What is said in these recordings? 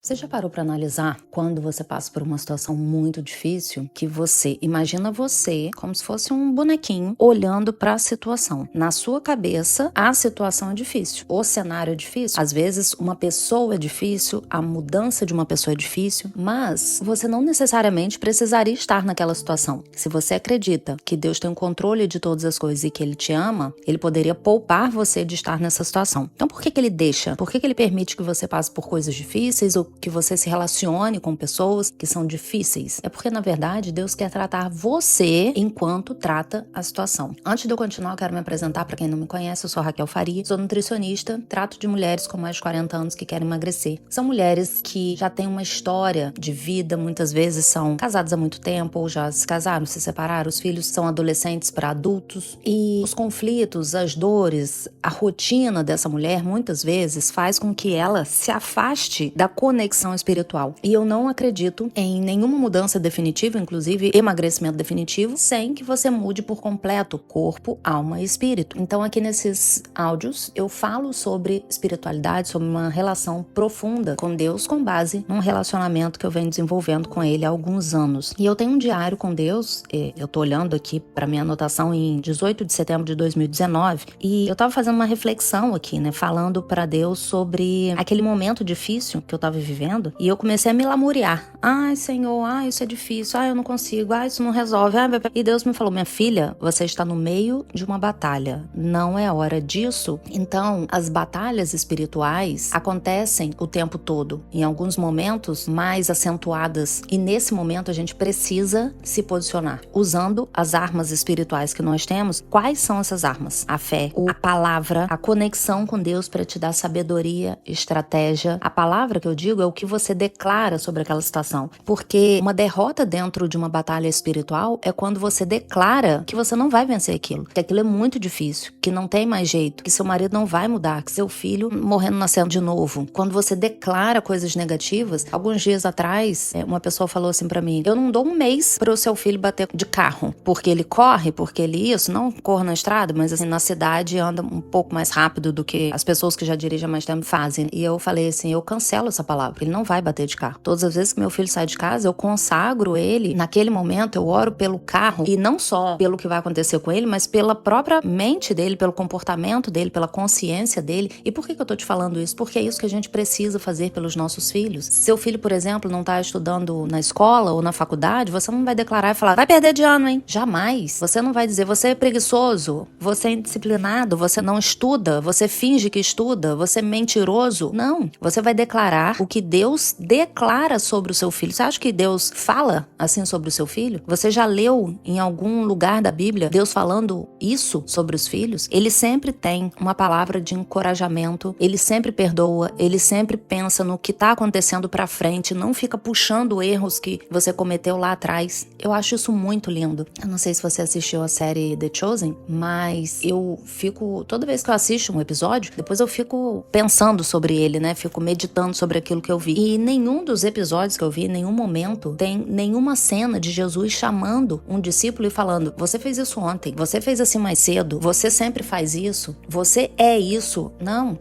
Você já parou para analisar quando você passa por uma situação muito difícil, que você imagina você como se fosse um bonequinho olhando para a situação. Na sua cabeça, a situação é difícil, o cenário é difícil, às vezes uma pessoa é difícil, a mudança de uma pessoa é difícil, mas você não necessariamente precisaria estar naquela situação. Se você acredita que Deus tem o controle de todas as coisas e que Ele te ama, Ele poderia poupar você de estar nessa situação. Então por que Ele deixa? Por que Ele permite que você passe por coisas difíceis ou que você se relacione com pessoas que são difíceis? É porque, na verdade, Deus quer tratar você enquanto trata a situação. Antes de eu continuar, eu quero me apresentar para quem não me conhece. Eu sou Raquel Faria, sou nutricionista, trato de mulheres com mais de 40 anos que querem emagrecer. São mulheres que já têm uma história de vida, muitas vezes são casadas há muito tempo, ou já se casaram, se separaram, os filhos são adolescentes para adultos, e os conflitos, as dores, a rotina dessa mulher, muitas vezes, faz com que ela se afaste da conexão espiritual. E eu não acredito em nenhuma mudança definitiva, inclusive emagrecimento definitivo, sem que você mude por completo corpo, alma e espírito. Então aqui nesses áudios eu falo sobre espiritualidade, sobre uma relação profunda com Deus com base num relacionamento que eu venho desenvolvendo com Ele há alguns anos. E eu tenho um diário com Deus, eu tô olhando aqui para minha anotação em 18 de setembro de 2019, e eu tava fazendo uma reflexão aqui, né, falando para Deus sobre aquele momento difícil que eu tava vivendo, e eu comecei a me lamuriar. Ai, Senhor, isso é difícil, eu não consigo, isso não resolve. E Deus me falou: minha filha, você está no meio de uma batalha, não é hora disso. Então, as batalhas espirituais acontecem o tempo todo, em alguns momentos mais acentuadas, e nesse momento a gente precisa se posicionar, usando as armas espirituais que nós temos. Quais são essas armas? A fé, a palavra, a conexão com Deus para te dar sabedoria, estratégia. A palavra que eu digo é o que você declara sobre aquela situação, porque uma derrota dentro de uma batalha espiritual é quando você declara que você não vai vencer aquilo, que aquilo é muito difícil, que não tem mais jeito, que seu marido não vai mudar, que seu filho morrendo nascendo de novo. Quando você declara coisas negativas, alguns dias atrás, uma pessoa falou assim pra mim: eu não dou um mês para o seu filho bater de carro, porque ele corre, porque ele não corre na estrada, mas assim, na cidade anda um pouco mais rápido do que as pessoas que já dirigem há mais tempo fazem. E eu falei assim: eu cancelo essa palavra, ele não vai bater de carro. Todas as vezes que meu filho sai de casa, eu consagro ele, naquele momento eu oro pelo carro, e não só pelo que vai acontecer com ele, mas pela própria mente dele, pelo comportamento dele, pela consciência dele. E por que eu tô te falando isso? Porque é isso que a gente precisa fazer pelos nossos filhos. Seu filho, por exemplo, não tá estudando na escola ou na faculdade, você não vai declarar e falar: vai perder de ano, hein? Jamais. Você não vai dizer: você é preguiçoso, você é indisciplinado, você não estuda, você finge que estuda, você é mentiroso. Não. Você vai declarar o que Deus declara sobre o seu filho. Você acha que Deus fala assim sobre o seu filho? Você já leu em algum lugar da Bíblia Deus falando isso sobre os filhos? Ele sempre tem uma palavra de encorajamento, ele sempre perdoa, ele sempre pensa no que tá acontecendo pra frente, não fica puxando erros que você cometeu lá atrás. Eu acho isso muito lindo. Eu não sei se você assistiu a série The Chosen, mas eu fico, toda vez que eu assisto um episódio, depois eu fico pensando sobre ele, né? Fico meditando sobre aquilo que eu vi. E nenhum dos episódios que eu vi, em nenhum momento, tem nenhuma cena de Jesus chamando um discípulo e falando: você fez isso ontem, você fez assim mais cedo, você sempre faz isso, você é isso.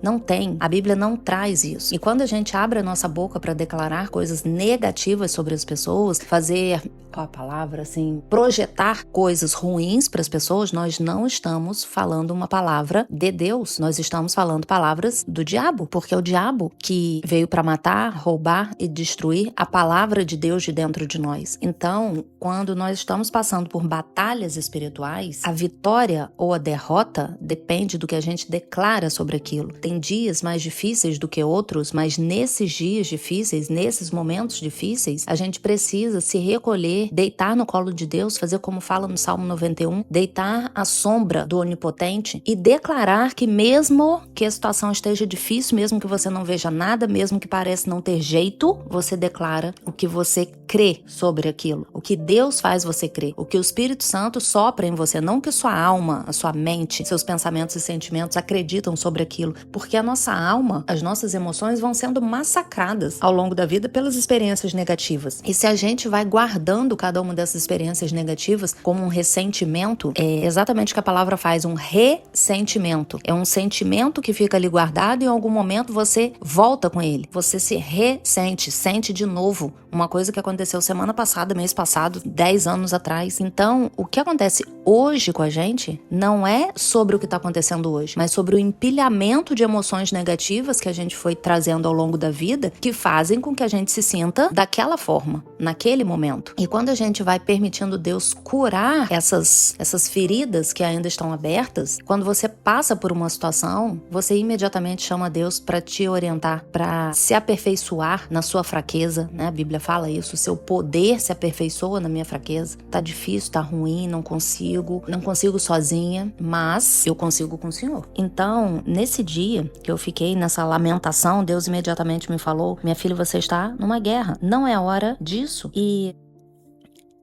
Não tem. A Bíblia não traz isso. E quando a gente abre a nossa boca para declarar coisas negativas sobre as pessoas, fazer, qual a palavra, assim, projetar coisas ruins para as pessoas, nós não estamos falando uma palavra de Deus, nós estamos falando palavras do diabo, porque é o diabo que veio para matar, roubar e destruir a palavra de Deus de dentro de nós. Então, quando nós estamos passando por batalhas espirituais, a vitória ou a derrota depende do que a gente declara sobre aquilo. Tem dias mais difíceis do que outros, mas nesses dias difíceis, nesses momentos difíceis, a gente precisa se recolher, deitar no colo de Deus, fazer como fala no Salmo 91, deitar à sombra do Onipotente e declarar que mesmo que a situação esteja difícil, mesmo que você não veja nada, mesmo que pareça não ter jeito, você declara o que você crê sobre aquilo, o que Deus faz você crer, o que o Espírito Santo sopra em você, não que sua alma, a sua mente, seus pensamentos e sentimentos acreditam sobre aquilo, porque a nossa alma, as nossas emoções vão sendo massacradas ao longo da vida pelas experiências negativas. E se a gente vai guardando cada uma dessas experiências negativas como um ressentimento, é exatamente o que a palavra faz, um ressentimento. É um sentimento que fica ali guardado e em algum momento você volta com ele. Você se ressente, sente de novo uma coisa que aconteceu semana passada, mês passado, 10 anos atrás. Então, o que acontece hoje com a gente não é sobre o que está acontecendo hoje, mas sobre o empilhamento de emoções negativas que a gente foi trazendo ao longo da vida, que fazem com que a gente se sinta daquela forma, naquele momento. E quando a gente vai permitindo Deus curar essas feridas que ainda estão abertas, quando você passa por uma situação, você imediatamente chama Deus para te orientar, para se aperfeiçoar na sua fraqueza, né? A Bíblia fala isso, o seu poder se aperfeiçoa na minha fraqueza. Tá difícil, tá ruim, não consigo sozinha, mas eu consigo com o Senhor. Então, nesse dia que eu fiquei nessa lamentação, Deus imediatamente me falou: minha filha, você está numa guerra, não é hora disso. E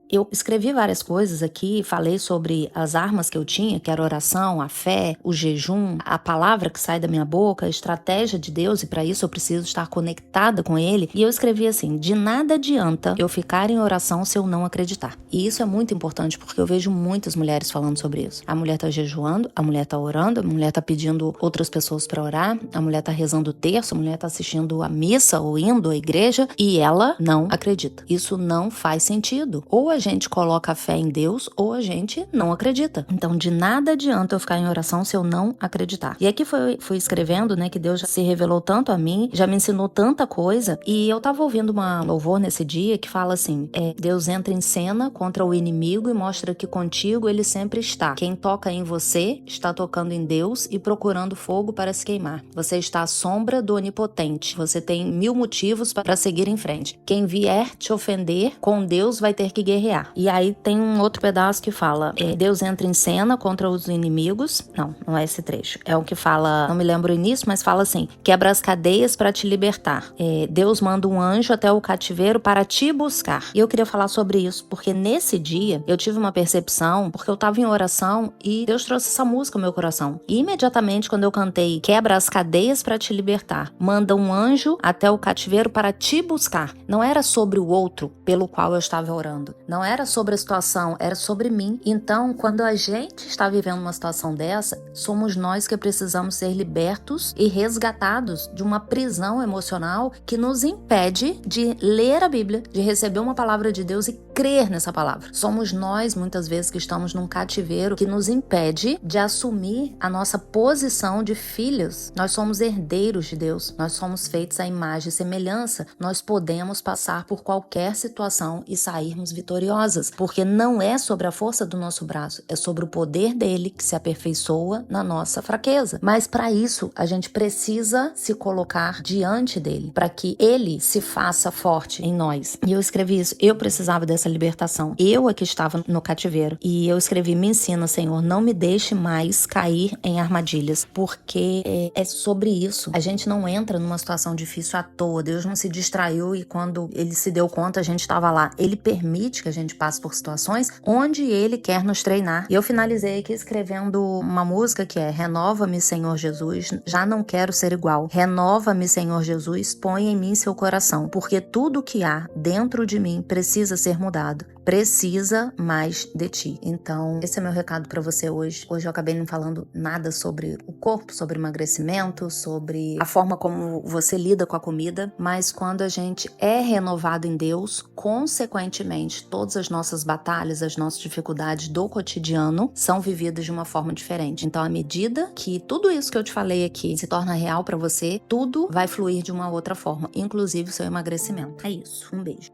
eu escrevi várias coisas aqui, falei sobre as armas que eu tinha, que era a oração, a fé, o jejum, a palavra que sai da minha boca, a estratégia de Deus, e para isso eu preciso estar conectada com Ele. E eu escrevi assim: de nada adianta eu ficar em oração se eu não acreditar. E isso é muito importante, porque eu vejo muitas mulheres falando sobre isso. A mulher tá jejuando, a mulher tá orando, a mulher tá pedindo outras pessoas para orar, a mulher tá rezando o terço, a mulher tá assistindo a missa ou indo à igreja, e ela não acredita. Isso não faz sentido. Ou a gente coloca a fé em Deus, ou a gente não acredita. Então, de nada adianta eu ficar em oração se eu não acreditar. E aqui fui escrevendo, né, que Deus já se revelou tanto a mim, já me ensinou tanta coisa, e eu tava ouvindo uma louvor nesse dia que fala assim: Deus entra em cena contra o inimigo e mostra que contigo ele sempre está. Quem toca em você está tocando em Deus e procurando fogo para se queimar. Você está à sombra do onipotente. Você tem 1000 motivos para seguir em frente. Quem vier te ofender, com Deus vai ter que guerrear. E aí tem um outro pedaço que fala: Deus entra em cena contra os inimigos. Não é esse trecho. É o que fala, não me lembro o início, mas fala assim: quebra as cadeias para te libertar. Deus manda um anjo até o cativeiro para te buscar. E eu queria falar sobre isso, porque nesse dia eu tive uma percepção, porque eu estava em oração e Deus trouxe essa música ao meu coração. E imediatamente quando eu cantei quebra as cadeias para te libertar, manda um anjo até o cativeiro para te buscar, não era sobre o outro pelo qual eu estava orando. Não era sobre a situação, era sobre mim. Então, quando a gente está vivendo uma situação dessa, somos nós que precisamos ser libertos e resgatados de uma prisão emocional que nos impede de ler a Bíblia, de receber uma palavra de Deus e crer nessa palavra. Somos nós, muitas vezes, que estamos num cativeiro que nos impede de assumir a nossa posição de filhos. Nós somos herdeiros de Deus, nós somos feitos à imagem e semelhança. Nós podemos passar por qualquer situação e sairmos vitoriosas, porque não é sobre a força do nosso braço, é sobre o poder dele que se aperfeiçoa na nossa fraqueza. Mas para isso, a gente precisa se colocar diante dele, para que ele se faça forte em nós. E eu escrevi isso, eu precisava dessa libertação. Eu aqui estava no cativeiro e eu escrevi: me ensina, Senhor, não me deixe mais cair em armadilhas, porque é sobre isso. A gente não entra numa situação difícil à toa. Deus não se distraiu e quando ele se deu conta, a gente estava lá. Ele permite que a gente passe por situações onde ele quer nos treinar. E eu finalizei aqui escrevendo uma música que é: renova-me, Senhor Jesus, já não quero ser igual. Renova-me, Senhor Jesus, põe em mim seu coração, porque tudo que há dentro de mim precisa ser mudado. Precisa mais de ti. Então, esse é meu recado para você hoje. Hoje eu acabei não falando nada sobre o corpo, sobre emagrecimento, sobre a forma como você lida com a comida, mas quando a gente é renovado em Deus, consequentemente, todas as nossas batalhas, as nossas dificuldades do cotidiano são vividas de uma forma diferente. Então, à medida que tudo isso que eu te falei aqui se torna real para você, tudo vai fluir de uma outra forma, inclusive o seu emagrecimento. É isso. Um beijo.